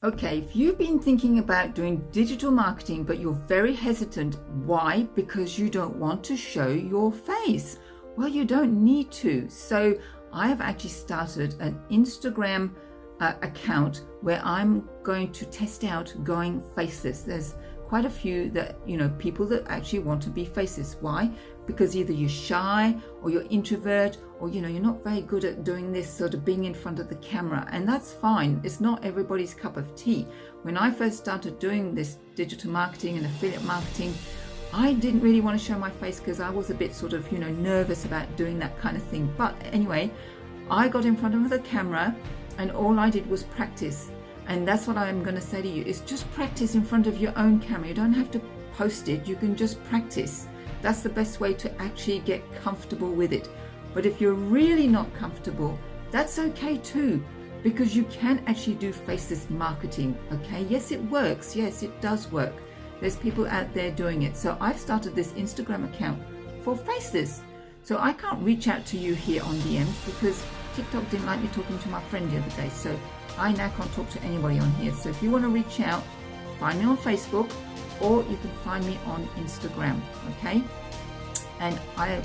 Okay, if you've been thinking about doing digital marketing, but you're very hesitant, why? Because you don't want to show your face. Well, you don't need to. So I have actually started an Instagram account where I'm going to test out going faceless. There's quite a few that, people that actually want to be faceless. Why? Because either you're shy or you're introvert, or you're not very good at doing this sort of being in front of the camera, and that's fine. It's not everybody's cup of tea. When I first started doing this digital marketing and affiliate marketing, I didn't really want to show my face because I was a bit sort of nervous about doing that kind of thing. But anyway, I got in front of the camera and all I did was practice. And that's what I'm going to say to you, is just practice in front of your own camera. You don't have to post it, you can just practice. That's the best way to actually get comfortable with it. But if you're really not comfortable, that's okay too, because you can actually do faceless marketing, okay? Yes, it works. Yes, it does work. There's people out there doing it. So I've started this Instagram account for faceless. So I can't reach out to you here on DMs because TikTok didn't like me talking to my friend the other day. So I now can't talk to anybody on here. So if you want to reach out, find me on Facebook, or you can find me on Instagram, okay? And I,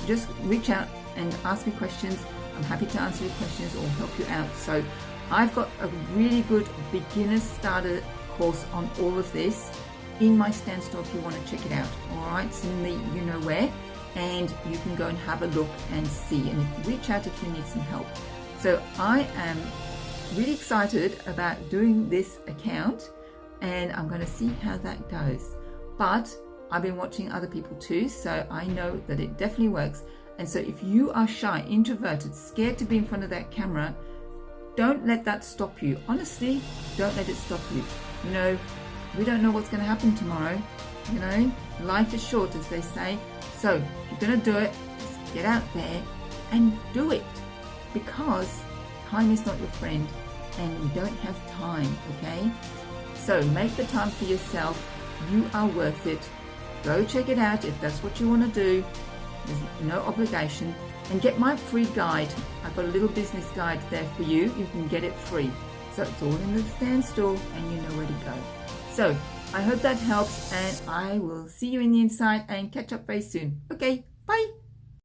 just reach out and ask me questions. I'm happy to answer your questions or help you out. So I've got a really good beginner starter course on all of this in my stand store if you want to check it out. All right, it's in the where, and you can go and have a look and see, and reach out if you need some help. So I am really excited about doing this account, and I'm going to see how that goes. But I've been watching other people too, so I know that it definitely works. And so if you are shy, introverted, scared to be in front of that camera, don't let that stop you. Honestly, don't let it stop you. We don't know what's going to happen tomorrow. Life is short, as they say. So if you're going to do it, just get out there and do it, because time is not your friend and you don't have time, okay? So make the time for yourself. You are worth it. Go check it out if that's what you want to do. There's no obligation. And get my free guide. I've got a little business guide there for you. You can get it free. So it's all in the stand store and you know where to go. So I hope that helps, and I will see you in the inside and catch up very soon. Okay, bye.